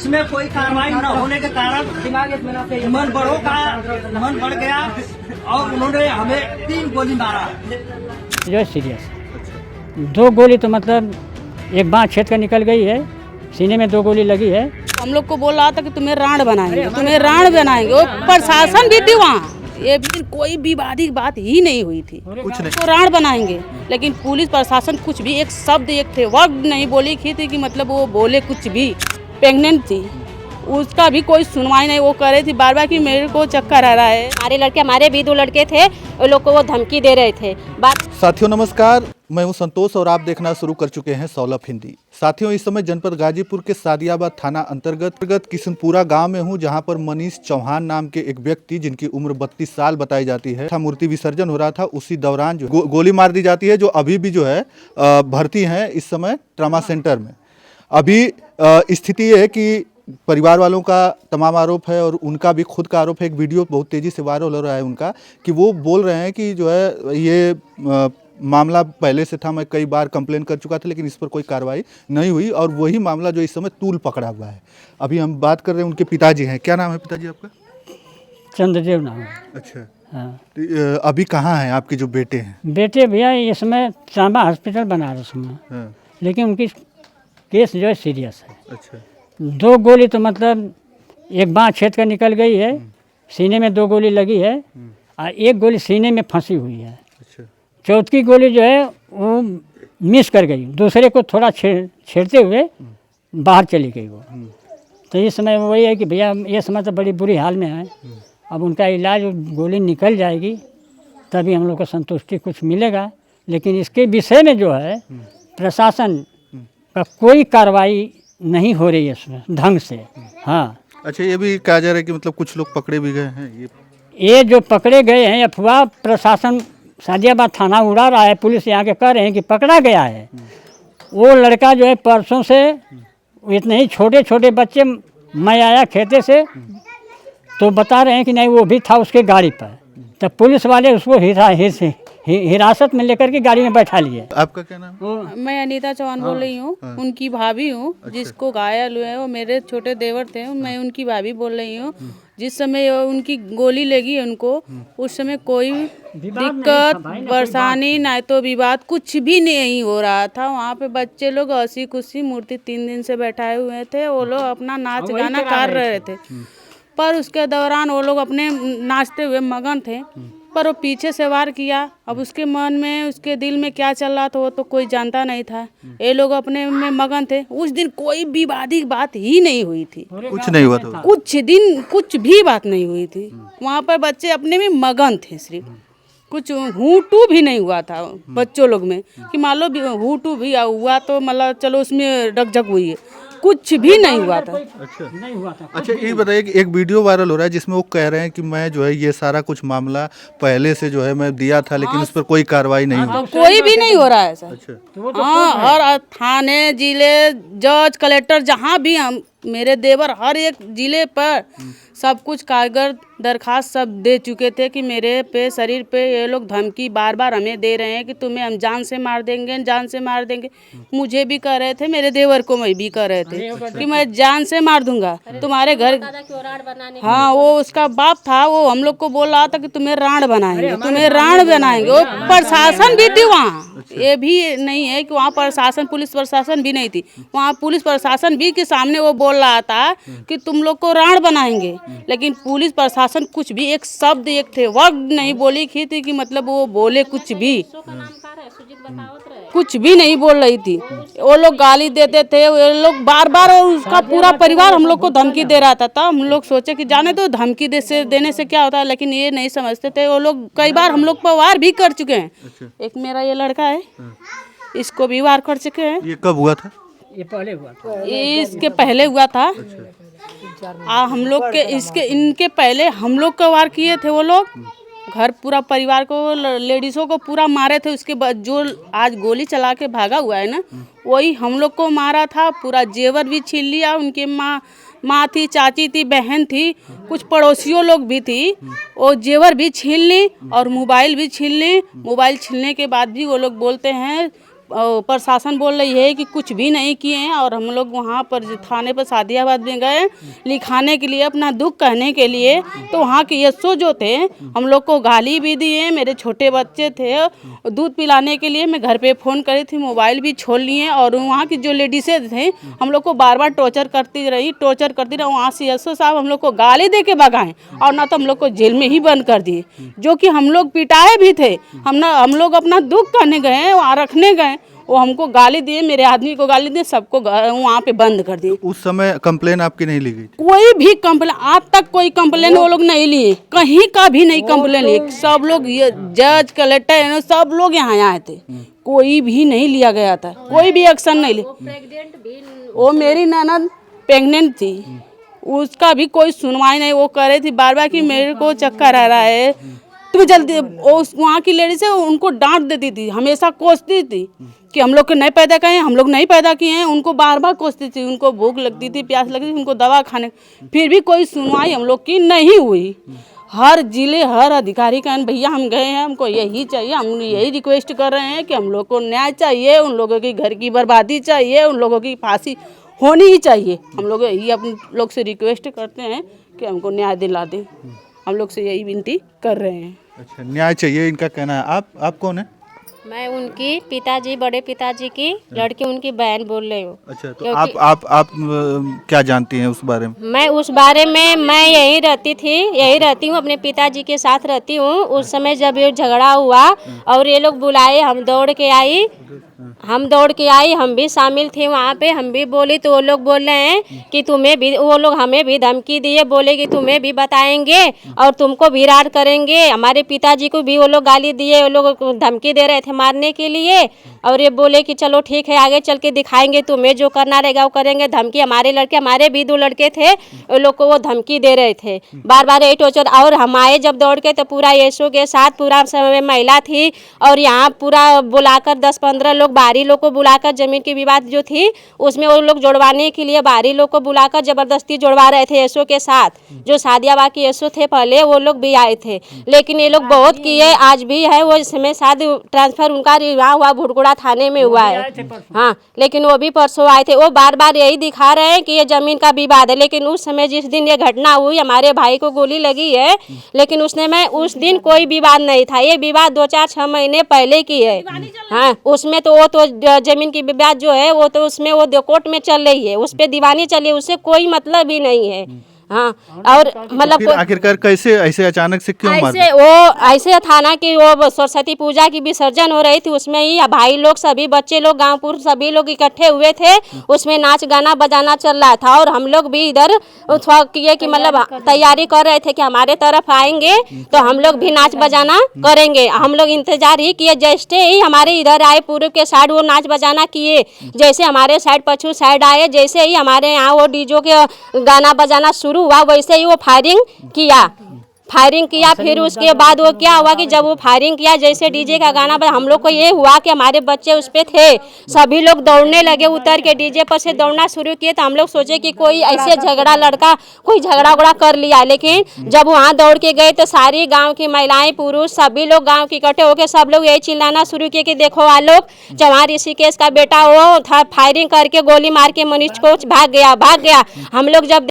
इसमें कोई कार्रवाई न होने के कारण मन बढ़ गया और उन्होंने हमें 3 गोली मारा। जो सीरियस 2 गोली तो मतलब एक बाँह छेद कर निकल गई है, सीने में 2 गोली लगी है। हम लोग को बोल रहा था कि तुम्हें राण बनाएंगे, तुम्हें राण बनाएंगे। वो प्रशासन भी थी वहाँ, ये भी कोई विवादित बात ही नहीं हुई थी। कुछ नहीं तो राण बनाएंगे, लेकिन पुलिस प्रशासन कुछ भी एक शब्द एक थे वर्ड नहीं बोली थी कि मतलब वो बोले कुछ भी। प्रेग्नेंट थी, उसका भी कोई सुनवाई नहीं वो कर रही थी, बार बार कि मेरे को चक्कर आ रहा है। हमारे भी 2 लड़के थे, वो लोग को वो धमकी दे रहे थे। साथियों नमस्कार, मैं हूं संतोष और आप देखना शुरू कर चुके हैं सौलभ हिंदी। साथियों इस समय जनपद गाजीपुर के सादियाबाद थाना अंतर्गत किशनपुरा गांव में हूं, जहां पर मनीष चौहान नाम के एक व्यक्ति जिनकी उम्र 32 साल बताई जाती है, मूर्ति विसर्जन हो रहा था, उसी दौरान जो गोली मार दी जाती है, जो अभी भी जो है भर्ती हैं इस समय ट्रामा सेंटर में। अभी स्थिति ये है कि परिवार वालों का तमाम आरोप है और उनका भी खुद का आरोप है। एक वीडियो बहुत तेज़ी से वायरल हो रहा है उनका, कि वो बोल रहे हैं कि जो है ये मामला पहले से था, मैं कई बार कंप्लेन कर चुका था, लेकिन इस पर कोई कार्रवाई नहीं हुई, और वही मामला जो इस समय तूल पकड़ा हुआ है। अभी हम बात कर रहे हैं उनके पिताजी हैं। क्या नाम है पिताजी आपका? चंद्रदेव नाम है। अच्छा हाँ। तो अभी कहाँ हैं आपके जो बेटे हैं? बेटे भैया इस समय ट्रामा हॉस्पिटल बनारस में। हाँ। लेकिन उनकी केस जो है सीरियस है। अच्छा 2 गोली तो मतलब एक बाँह छेद कर निकल गई है, सीने में 2 गोली लगी है, और 1 गोली सीने में फंसी हुई है। अच्छा चौथी गोली जो है वो मिस कर गई, दूसरे को थोड़ा छेड़ते हुए बाहर चली गई वो। तो इस समय वही है कि भैया ये समय तो बड़ी बुरी हाल में है। अब उनका इलाज, गोली निकल जाएगी तभी हम लोग को संतुष्टि कुछ मिलेगा। लेकिन इसके विषय में जो है प्रशासन का कोई कार्रवाई नहीं हो रही है इसमें ढंग से। हाँ। अच्छा, ये भी कहा जा रहा है कि मतलब कुछ लोग पकड़े भी गए हैं। ये जो पकड़े गए हैं अफवाह प्रशासन सादियाबाद थाना उड़ा रहा है, पुलिस यहाँ के कह रहे हैं कि पकड़ा गया है। वो लड़का जो है परसों से, इतने ही छोटे छोटे बच्चे, मैं आया खेते से तो बता रहे हैं कि नहीं वो भी था उसके गाड़ी पर। तब पुलिस वाले उसको हिरासत में लेकर के गाड़ी में बैठा लिए। आपका क्या नाम? मैं अनीता चौहान बोल रही हूँ, उनकी भाभी हूँ। जिसको घायल हुए वो मेरे छोटे देवर थे, मैं उनकी भाभी बोल रही हूँ। जिस समय उनकी गोली लगी उनको, उस समय कोई दिक्कत परेशानी ना तो विवाद कुछ भी नहीं हो रहा था। वहाँ पे बच्चे लोग हंसी खुशी मूर्ति 3 दिन से बैठाए हुए थे, वो लोग अपना नाच गाना कर रहे थे। पर उसके दौरान वो लोग अपने नाचते हुए मगन थे, पर वो पीछे से वार किया। अब उसके मन में, उसके दिल में क्या चल रहा था वो तो कोई जानता नहीं था। ये लोग अपने में मगन थे। उस दिन कोई विवादित बात ही नहीं हुई थी, कुछ नहीं हुआ था। कुछ दिन कुछ भी बात नहीं हुई थी। वहाँ पर बच्चे अपने में मगन थे, सिर्फ कुछ हूटू भी नहीं हुआ था बच्चों लोग में, कि मान लो हूटू भी हुआ तो मतलब चलो उसमें रकझक हुई है, कुछ भी नहीं हुआ था। अच्छा नहीं हुआ था। अच्छा ये बताइए कि एक वीडियो वायरल हो रहा है जिसमें वो कह रहे हैं कि मैं जो है ये सारा कुछ मामला पहले से जो है मैं दिया था, लेकिन उस पर कोई कार्रवाई नहीं हुई। कोई भी नहीं हो रहा है सर। अच्छा हाँ, हर थाने, जिले, जज, कलेक्टर, जहाँ भी हम, मेरे देवर हर एक जिले पर सब कुछ कागज दरखास्त सब दे चुके थे कि मेरे पे, शरीर पे ये लोग धमकी बार बार हमें दे रहे हैं कि तुम्हें हम जान से मार देंगे, जान से मार देंगे। मुझे भी कह रहे थे, मेरे देवर को मैं भी कह रहे थे कि मैं जान से मार दूंगा तुम्हारे घर। हाँ, वो उसका बाप था, वो हम लोग को बोल रहा था कि तुम्हें राण बनाएंगे, तुम्हें राण बनाएंगे। वो प्रशासन भी थी वहाँ, ये भी नहीं है कि वहाँ प्रशासन, पुलिस प्रशासन भी नहीं थी वहाँ। पुलिस प्रशासन भी के सामने वो बोल रहा था कि तुम लोग को राण बनाएंगे, लेकिन पुलिस प्रशासन कुछ भी एक शब्द एक थे वर्ड नहीं बोली थी कि मतलब वो बोले कुछ भी नहीं बोल रही थी। वो लोग गाली देते थे, वो लोग बार बार, और उसका पूरा परिवार हम लोग को धमकी दे रहा था। तब हम लोग सोचे कि जाने दो, धमकी देने से क्या होता है, लेकिन ये नहीं समझते थे। वो लोग कई बार हम लोग पर वार भी कर चुके हैं। एक मेरा ये लड़का है, इसको भी वार कर चुके हैं। ये कब हुआ था? ये पहले हुआ था, इसके पहले हुआ था। हम लोग के इनके पहले हम लोग को वार किए थे वो लोग। घर पूरा परिवार को, लेडीज़ों को पूरा मारे थे। उसके बाद जो आज गोली चला के भागा हुआ है ना, वही हम लोग को मारा था। पूरा जेवर भी छीन लिया। उनके माँ थी, चाची थी, बहन थी, कुछ पड़ोसियों लोग भी थी, वो जेवर भी छीन ली और मोबाइल भी छीन ली। मोबाइल छीनने के बाद भी वो लोग बोलते हैं प्रशासन बोल रही है कि कुछ भी नहीं किए हैं। और हम लोग वहाँ पर थाने पर सादियाबाद में गए लिखाने के लिए, अपना दुख कहने के लिए। तो वहाँ के एसओ जो थे हम लोग को गाली भी दिए। मेरे छोटे बच्चे थे, दूध पिलाने के लिए मैं घर पे फ़ोन करी थी, मोबाइल भी छोड़ लिए। और वहाँ की जो लेडीसें थे हम लोग को बार बार टॉर्चर करती रही। वहाँ से एसओ साहब हम लोग को गाली दे के भगाएं और ना तो हम लोग को जेल में ही बंद कर दिए, जो कि हम लोग पिटाए भी थे। हम लोग अपना दुख कहने गए, वहाँ रखने गए, वो हमको गाली दिए, मेरे आदमी को गाली दिए, सबको वहाँ पे बंद कर दिए। उस समय कंप्लेन आपकी नहीं ली गई? कोई भी कंप्लेन आज तक कोई कंप्लेन वो लोग नहीं लिए, कहीं का भी नहीं कंप्लेन लिए। सब लोग ये जज कलेक्टर सब लोग यहाँ आए थे, कोई भी नहीं लिया गया था, कोई भी एक्शन नहीं लिया। वो मेरी ननद प्रेग्नेंट थी, उसका भी कोई सुनवाई नहीं। वो कह रही थी बार बार कि मेरे को चक्कर आ रहा है, तुम जल्दी। वहाँ की लेडीज है उनको डांट देती थी, हमेशा कोसती थी कि हम लोग को नहीं पैदा किए, हम लोग नहीं पैदा किए हैं। उनको बार बार कोसती थी, उनको भूख लगती थी, प्यास लगती थी, उनको दवा खाने, फिर भी कोई सुनवाई हम लोग की नहीं हुई। हर जिले हर अधिकारी का भैया हम गए हैं, हमको यही चाहिए, हम यही रिक्वेस्ट कर रहे हैं कि हम लोग को न्याय चाहिए, उन लोगों की घर की बर्बादी चाहिए, उन लोगों की फांसी होनी ही चाहिए। हम लोग यही अपने लोग से रिक्वेस्ट करते हैं कि हमको न्याय दिला दें, हम लोग से यही विनती कर रहे हैं। अच्छा, न्याय चाहिए इनका कहना है। आप कौन है? मैं उनकी पिताजी, बड़े पिताजी की लड़की, उनकी बहन बोल रही हूँ। अच्छा, तो आप क्या जानती हैं उस बारे में? मैं उस बारे में मैं यहीं रहती हूँ, अपने पिताजी के साथ रहती हूँ। उस समय जब ये झगड़ा हुआ और ये लोग बुलाए, हम दौड़ के आई, हम भी शामिल थे वहाँ पे। हम भी बोली तो वो लोग बोल रहे हैं कि तुम्हें भी, वो लोग हमें भी धमकी दिए, बोले कि तुम्हें भी बताएंगे और तुमको भी राड करेंगे। हमारे पिताजी को भी वो लोग गाली दिए, वो लोग धमकी दे रहे थे मारने के लिए। और ये बोले कि चलो ठीक है, आगे चल के दिखाएंगे, तुम्हें जो करना रहेगा वो करेंगे। धमकी हमारे भी 2 लड़के थे, वो लोग को वो धमकी दे रहे थे, बार बार यही टॉर्चर। और हम आए जब दौड़ के तो पूरा एसओ के साथ, पूरा समय महिला थी और यहाँ पूरा बुलाकर 10-15 लोग, बाहरी लोग को बुलाकर, जमीन की विवाद जो थी उसमें वो लोग जोड़वाने के लिए बाहरी लोग को बुलाकर जबरदस्ती जोड़वा रहे थे एसओ के साथ। जो सादियाबाद के एसओ थे पहले, वो लोग भी आए थे, लेकिन ये लोग बहुत किए, आज भी है। वो इसमें शायद ट्रांसफर उनका रिवा हुआ, भुड़गुड़ा थाने में हुआ है। हाँ, लेकिन वो भी परसों आए थे। वो बार बार यही दिखा रहे हैं कि ये जमीन का विवाद है, लेकिन उस समय जिस दिन ये घटना हुई, हमारे भाई को गोली लगी है, लेकिन उस दिन कोई विवाद नहीं था। ये विवाद 2-4-6 महीने पहले की है। हाँ, उसमें तो वो तो जमीन की विवाद जो है वो तो उसमें वो कोर्ट में चल रही है, उस पर दीवानी चली, उससे कोई मतलब ही नहीं है। हाँ, और मतलब फिर आखिरकार कैसे ऐसे अचानक से क्यों मार ऐसे वो ऐसे थाना की वो सरस्वती पूजा की विसर्जन हो रही थी, उसमें ही भाई लोग, सभी बच्चे लोग, गांवपुर सभी लोग इकट्ठे हुए थे। उसमें नाच गाना बजाना चल रहा था और हम लोग भी इधर किए कि मतलब तैयारी कर रहे थे कि हमारे तरफ आएंगे तो हम लोग भी नाच बजाना करेंगे। हम लोग इंतजार ही किए, जैसे ही हमारे इधर आए पूर्व के साइड वो नाच बजाना किए, जैसे हमारे साइड पश्चिम साइड आए, जैसे ही हमारे यहाँ वो डीजो के गाना बजाना शुरू हुआ, वैसे ही वो फायरिंग किया। फिर उसके बाद वो क्या हुआ कि जब वो फायरिंग किया, जैसे डीजे का गाना बजा, हम लोग को ये हुआ कि हमारे बच्चे उस पे थे, सभी लोग दौड़ने लगे, उतर के डीजे पर से दौड़ना शुरू किए। तो हम लोग सोचे कि कोई ऐसे कोई झगड़ा उगड़ा कर लिया, लेकिन जब वहाँ दौड़ के गए तो सारी गांव की महिलाएं, पुरुष, सभी लोग गांव के इकट्ठे होकर सब लोग यही चिल्लाना शुरू किए कि देखो आलोक चौहान ऋषिकेश का बेटा वो था, फायरिंग करके गोली मार के मनीष को भाग गया। हम लोग जब